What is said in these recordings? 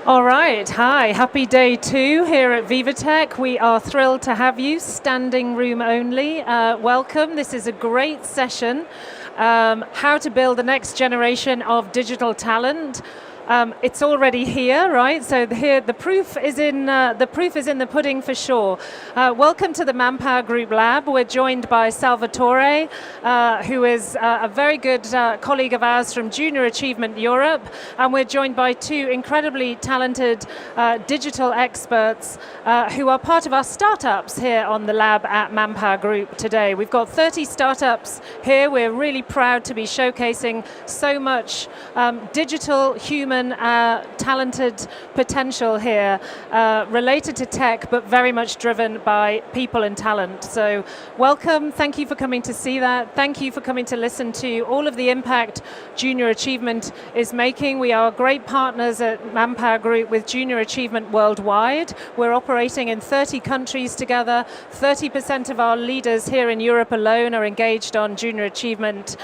All right, hi, happy day 2 here at VivaTech. We are thrilled to have you, standing room only. Welcome, this is a great session. How to build the next generation of digital talent. It's already here, right? So here the proof is in the pudding for sure. Welcome to the Manpower Group Lab. We're joined by Salvatore, who is a very good colleague of ours from Junior Achievement Europe, and we're joined by two incredibly talented digital experts who are part of our startups here on the lab at Manpower Group today. We've got 30 startups here. We're really proud to be showcasing so much digital, human, talented potential here related to tech, but very much driven by people and talent. So welcome, thank you for coming to see that. Thank you for coming to listen to all of the impact Junior Achievement is making. We are great partners at Manpower Group with Junior Achievement worldwide. We're operating in 30 countries together. 30% of our leaders here in Europe alone are engaged on Junior Achievement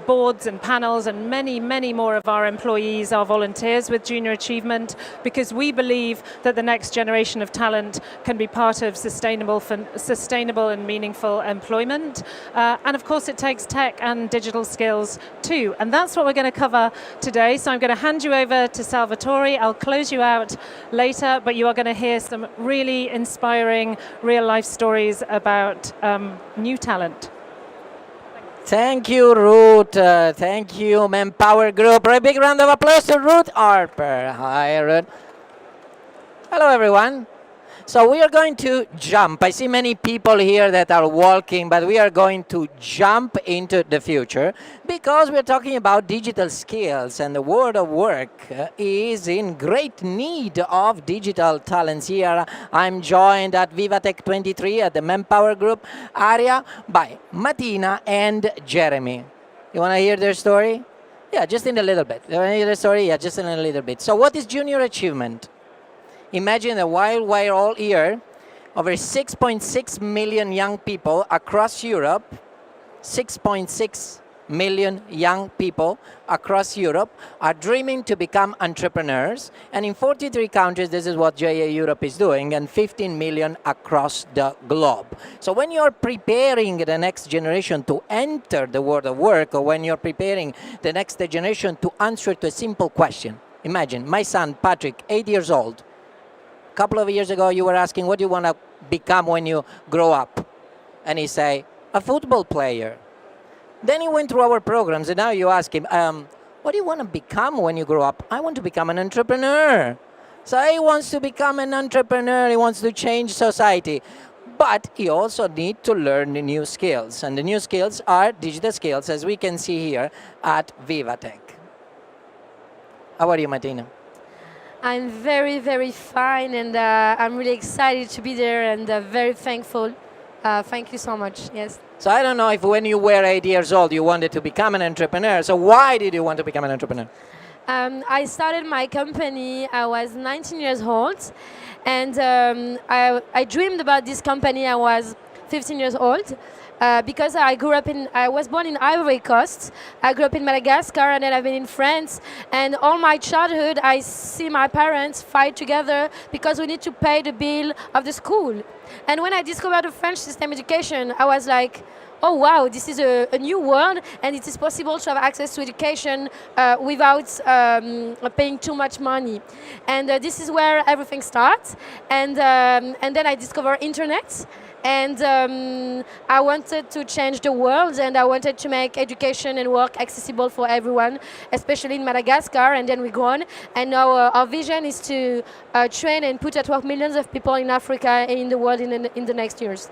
boards and panels, and many, many more of our employees are volunteers with Junior Achievement, because we believe that the next generation of talent can be part of sustainable and meaningful employment. And of course it takes tech and digital skills too. And that's what we're going to cover today. So I'm going to hand you over to Salvatore. I'll close you out later, but you are going to hear some really inspiring real life stories about new talent. Thank you, Ruth. Thank you, Manpower Group. A big round of applause to Ruth Harper. Hi, Ruth. Hello, everyone. So we are going to jump. I see many people here that are walking, but we are going to jump into the future because we're talking about digital skills, and the world of work is in great need of digital talents here. I'm joined at VivaTech 23 at the Manpower Group area by Martina and Jeremy. You want to hear their story? Yeah, just in a little bit. You want to hear the story? Yeah, just in a little bit. So what is Junior Achievement? Imagine that while we're all here, over 6.6 million young people across Europe, 6.6 million young people across Europe are dreaming to become entrepreneurs. And in 43 countries, this is what JA Europe is doing, and 15 million across the globe. So when you're preparing the next generation to enter the world of work, or when you're preparing the next generation to answer to a simple question, imagine my son, Patrick, 8 years old, a couple of years ago, you were asking, what do you want to become when you grow up? And he say, a football player. Then he went through our programs, and now you ask him, what do you want to become when you grow up? I want to become an entrepreneur. So he wants to become an entrepreneur. He wants to change society. But he also needs to learn new skills. And the new skills are digital skills, as we can see here at VivaTech. How are you, Martina? I'm very, very fine, and I'm really excited to be there, and very thankful. Thank you so much, yes. So I don't know if when you were 8 years old, you wanted to become an entrepreneur. So why did you want to become an entrepreneur? I started my company, I was 19 years old, and I dreamed about this company, I was 15 years old. Because I was born in Ivory Coast. I grew up in Madagascar, and then I've been in France. And all my childhood, I see my parents fight together because we need to pay the bill of the school. And when I discovered the French system education, I was like, oh wow, this is a new world, and it is possible to have access to education without paying too much money. And this is where everything starts. And then I discovered internet. And I wanted to change the world, and I wanted to make education and work accessible for everyone, especially in Madagascar, and then we go on. And now our vision is to train and put at work millions of people in Africa and in the world in the next years.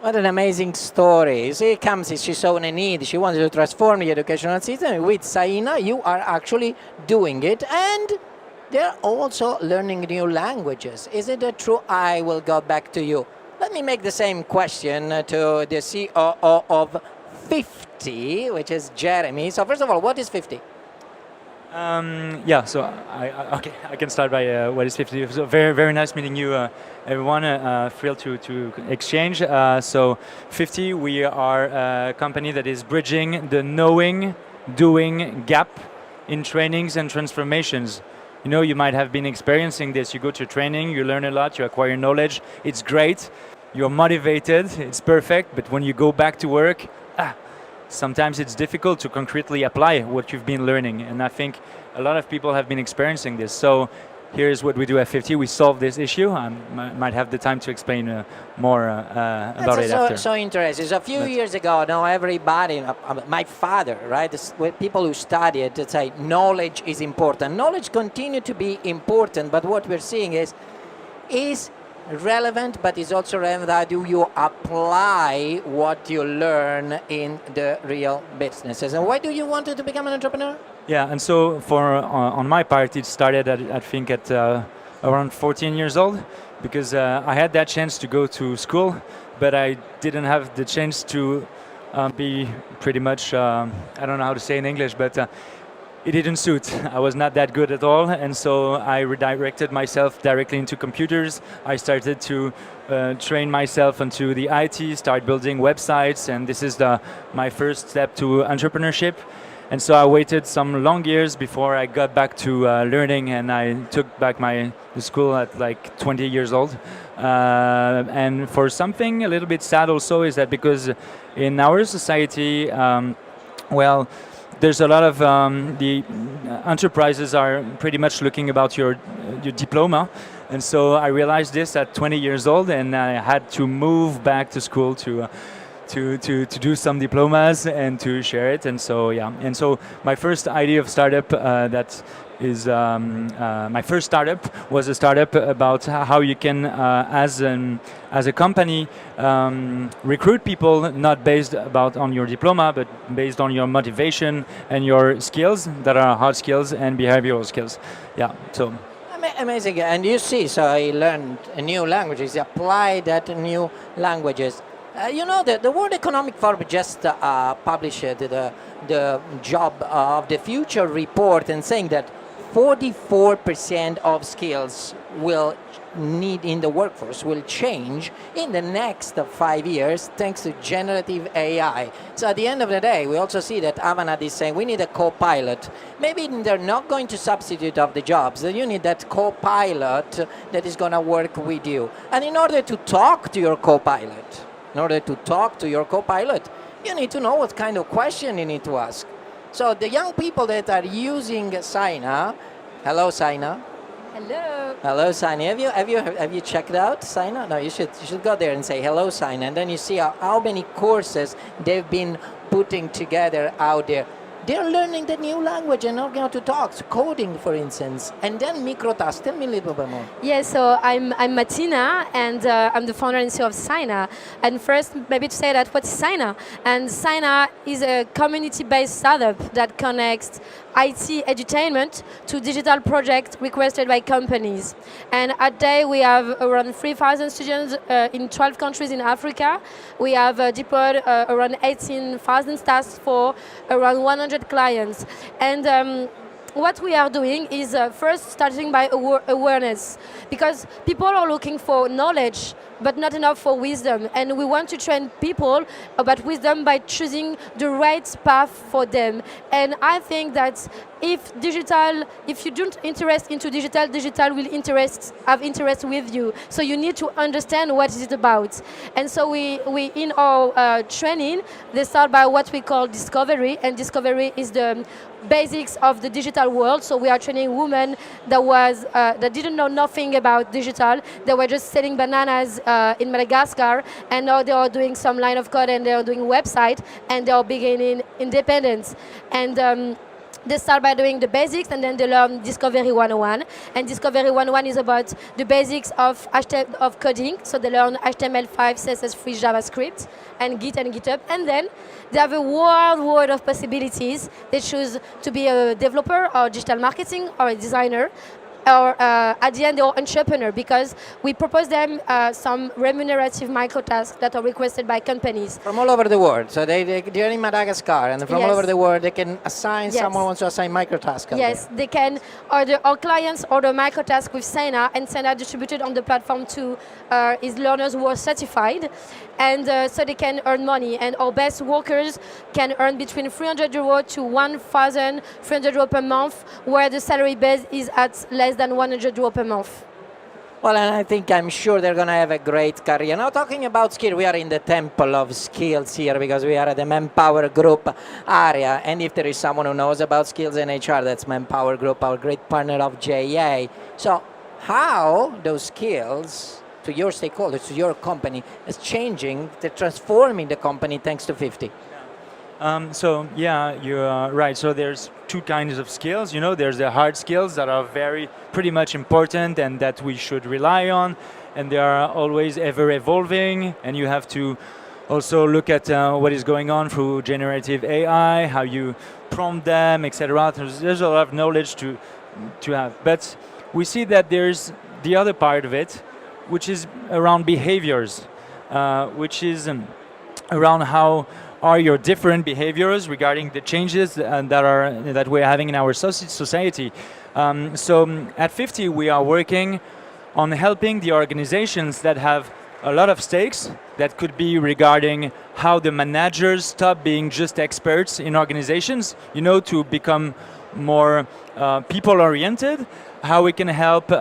What an amazing story. She comes, she saw a need, she wanted to transform the educational system. With Saina, you are actually doing it, and they're also learning new languages. Is it true? I will go back to you. Let me make the same question to the COO of 50, which is Jeremy. So first of all, what is 50? Yeah, so I can start by what is 50. So very, very nice meeting you, everyone. Thrilled to exchange. So 50, we are a company that is bridging the knowing, doing gap in trainings and transformations. You know, you might have been experiencing this. You go to training, you learn a lot, you acquire knowledge. It's great. You're motivated. It's perfect. But when you go back to work, sometimes it's difficult to concretely apply what you've been learning. And I think a lot of people have been experiencing this. So here's what we do at 50. We solve this issue. I might have the time to explain more about it after. So interesting. So a few years ago, now everybody, my father, right, people who study it, they say knowledge is important. Knowledge continues to be important, but what we're seeing is relevant, but it's also relevant how do you apply what you learn in the real businesses. And why do you want to become an entrepreneur? Yeah, and so for on my part, it started at, I think at around 14 years old, because I had that chance to go to school, but I didn't have the chance to be pretty much, I don't know how to say in English, but it didn't suit. I was not that good at all, and so I redirected myself directly into computers. I started to train myself into the IT, start building websites, and this is my first step to entrepreneurship. And so I waited some long years before I got back to learning, and I took back the school at like 20 years old. And for something a little bit sad also is that because in our society, there's a lot of the enterprises are pretty much looking about your diploma, and so I realized this at 20 years old, and I had to move back to school to do some diplomas and to share it. And so and so my first idea of startup my first startup was a startup about how you can as a company recruit people not based on your diploma, but based on your motivation and your skills that are hard skills and behavioral skills. Amazing. And you see, so I learned new languages, apply that new languages. The World Economic Forum just published the Job of the Future report, and saying that 44% of skills will need in the workforce will change in the next 5 years thanks to generative AI. So at the end of the day, we also see that Avanade is saying we need a co-pilot. Maybe they're not going to substitute of the jobs. You need that co-pilot that is going to work with you. And in order to talk to your co-pilot, you need to know what kind of question you need to ask. So the young people that are using Saina, hello Saina. Hello. Hello Saina. Have you checked out Saina? No, you should go there and say hello Saina, and then you see how many courses they've been putting together out there. They're learning the new language and learning how to talk, coding, for instance, and then microtasks. Tell me a little bit more. Yeah, so I'm Martina, and I'm the founder and CEO of Saina. And first, maybe to say that, what is Saina? And Saina is a community-based startup that connects IT edutainment to digital projects requested by companies. And at day we have around 3,000 students in 12 countries in Africa. We have deployed around 18,000 tasks for around 100 clients. And what we are doing is first starting by awareness, because people are looking for knowledge but not enough for wisdom, and we want to train people about wisdom by choosing the right path for them. And I think that if you don't interest into digital will have interest with you. So you need to understand what is it about. And so we in our training, they start by what we call discovery, and discovery is the basics of the digital world. So we are training women that didn't know nothing about digital. They were just selling bananas in Madagascar, and now they are doing some line of code, and they are doing website, and they are beginning independence. And they start by doing the basics, and then they learn Discovery 101. And Discovery 101 is about the basics of coding. So they learn HTML5, CSS3, JavaScript, and Git and GitHub. And then they have a world of possibilities. They choose to be a developer or digital marketing or a designer. or at the end, they're entrepreneur because we propose them some remunerative micro tasks that are requested by companies. From all over the world. So they're in Madagascar, and from all over the world, they can assign, someone wants to assign microtasks. Yes, they can order, our clients order microtasks with Sena, and Sena distributed on the platform to his learners who are certified. And so they can earn money. And our best workers can earn between 300 euro to 1,300 euro per month, where the salary base is at less than 100 euro per month. Well, and I'm sure they're going to have a great career. Now, talking about skill, we are in the temple of skills here because we are at the Manpower Group area. And if there is someone who knows about skills in HR, that's Manpower Group, our great partner of JA. So how those skills to your stakeholders, to your company, is changing, they're transforming the company thanks to 50? So yeah, you're right. So there's two kinds of skills. You know, there's the hard skills that are pretty much important and that we should rely on, and they are always ever evolving. And you have to also look at what is going on through generative AI, how you prompt them, etc. There's a lot of knowledge to have. But we see that there's the other part of it, which is around behaviors, which is around how are your different behaviors regarding the changes that we're having in our society. So at 50, we are working on helping the organizations that have a lot of stakes. That could be regarding how the managers stop being just experts in organizations, you know, to become more people-oriented, how we can help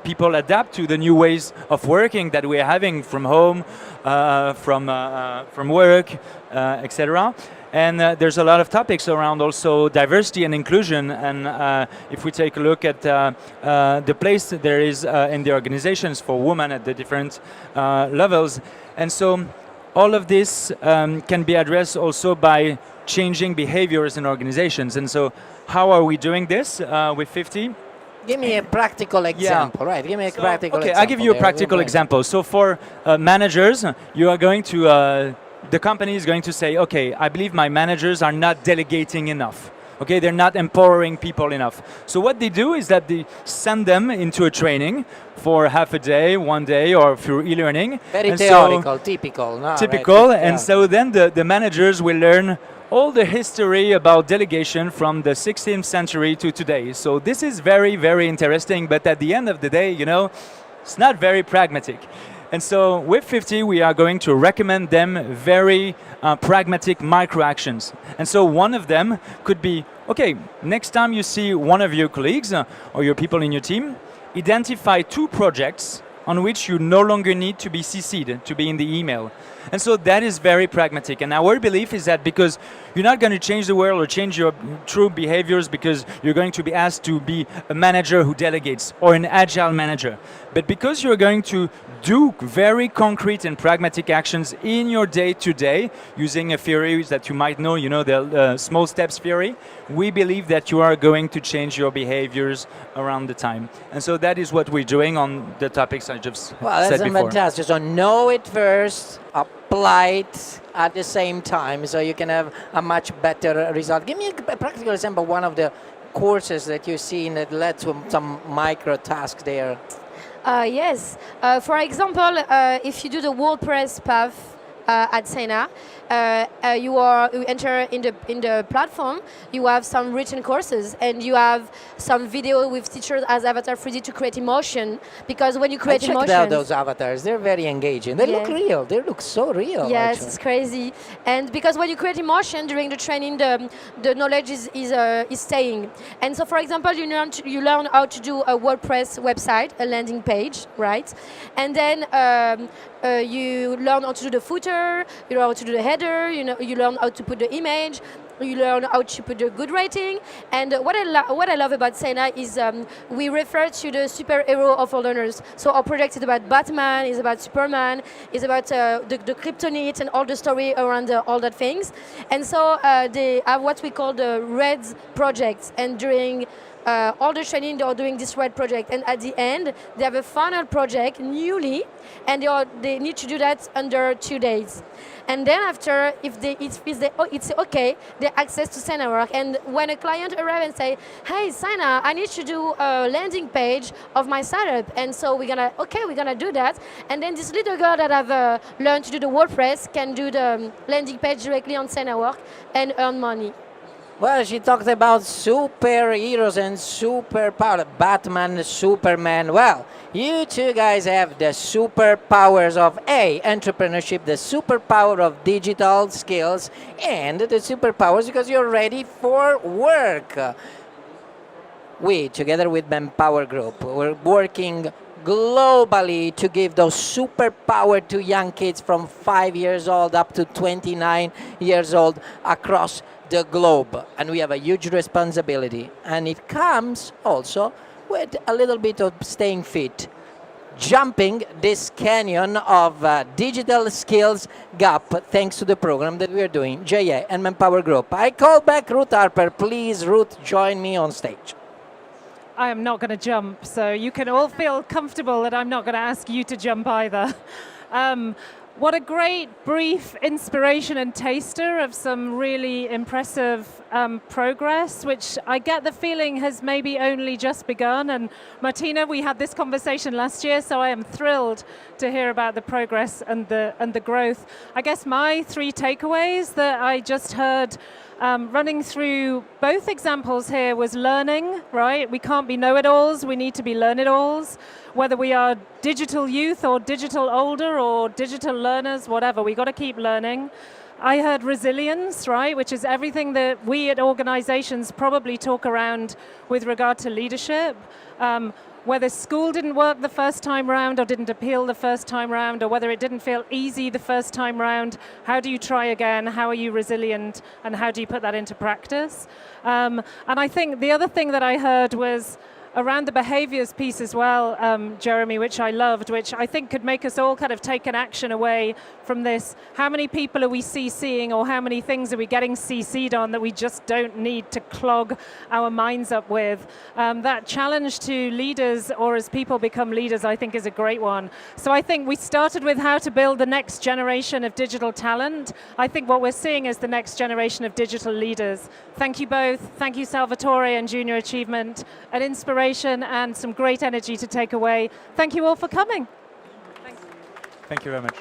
people adapt to the new ways of working that we're having from home, from work, etc. And there's a lot of topics around also diversity and inclusion. And if we take a look at the place there is in the organizations for women at the different levels. And so all of this can be addressed also by changing behaviors in organizations. And so how are we doing this with 50? Give me a practical example, right? Give me a practical example. Okay, I'll give you a practical example. So for managers, you are going to, the company is going to say, okay, I believe my managers are not delegating enough. Okay, they're not empowering people enough. So what they do is that they send them into a training for half a day, 1 day, or through e-learning. Very theoretical, typical. No, typical, right? And so then the managers will learn all the history about delegation from the 16th century to today. So this is very, very interesting, but at the end of the day, you know, it's not very pragmatic. And so with 50, we are going to recommend them very pragmatic micro actions. And so one of them could be, okay, next time you see one of your colleagues or your people in your team, identify 2 projects on which you no longer need to be CC'd, to be in the email. And so that is very pragmatic. And our belief is that because you're not going to change the world or change your true behaviors because you're going to be asked to be a manager who delegates or an agile manager, but because you're going to do very concrete and pragmatic actions in your day-to-day using a theory that you might know, you know, the small steps theory, we believe that you are going to change your behaviors around the time. And so that is what we're doing on the topics I just said before. Well, that's fantastic. So know it first, apply it at the same time, so you can have a much better result. Give me a practical example, one of the courses that you've seen that led to some micro tasks there. Yes. For example, if you do the WordPress path at Sena, you enter in the platform. You have some written courses, and you have some video with teachers as Avatar 3D to create emotion. Because when you create emotion, I checked out those avatars. They're very engaging. They look real. They look so real. Yes, actually. It's crazy. And because when you create emotion during the training, the knowledge is staying. And so, for example, you learn how to do a WordPress website, a landing page, right? And then you learn how to do the footer, you learn how to do the header, you learn how to put the image, you learn how to put a good rating. And what I love about Sena is we refer to the superhero of our learners. So our project is about Batman, is about Superman, is about the kryptonite and all the story around all that things. And so they have what we call the REDS projects. And during all the training, they are doing this red project, and at the end, they have a final project newly, and they need to do that under 2 days. And then after, if it's okay, they access to Sana work. And when a client arrives and say, "Hey, Sana, I need to do a landing page of my startup," and so we're gonna do that. And then this little girl that have learned to do the WordPress can do the landing page directly on Sana work and earn money. Well, she talked about superheroes and superpower. Batman, Superman. Well, you two guys have the superpowers of entrepreneurship, the superpower of digital skills, and the superpowers because you're ready for work. We, together with Manpower Group, we're working globally to give those superpower to young kids from 5 years old up to 29 years old across the globe. And we have a huge responsibility. And it comes also with a little bit of staying fit. Jumping this canyon of digital skills gap thanks to the program that we are doing, JA and Manpower Group. I call back Ruth Harper. Please, Ruth, join me on stage. I am not going to jump, so you can all feel comfortable that I'm not going to ask you to jump either. What a great brief inspiration and taster of some really impressive progress, which I get the feeling has maybe only just begun. And Martina, we had this conversation last year, so I am thrilled to hear about the progress and the growth. I guess my 3 takeaways that I just heard running through both examples here was learning, right? We can't be know-it-alls, we need to be learn-it-alls. Whether we are digital youth or digital older or digital learners, whatever, we got to keep learning. I heard resilience, right, which is everything that we at organizations probably talk around with regard to leadership. Whether school didn't work the first time round or didn't appeal the first time round, or whether it didn't feel easy the first time round, how do you try again? How are you resilient? And how do you put that into practice? And I think the other thing that I heard was around the behaviors piece as well, Jeremy, which I loved, which I think could make us all kind of take an action away from this. How many people are we CCing, or how many things are we getting CC'd on that we just don't need to clog our minds up with? That challenge to leaders, or as people become leaders, I think is a great one. So I think we started with how to build the next generation of digital talent. I think what we're seeing is the next generation of digital leaders. Thank you both. Thank you, Salvatore and Junior Achievement. An inspiration and some great energy to take away. Thank you all for coming. Thank you very much.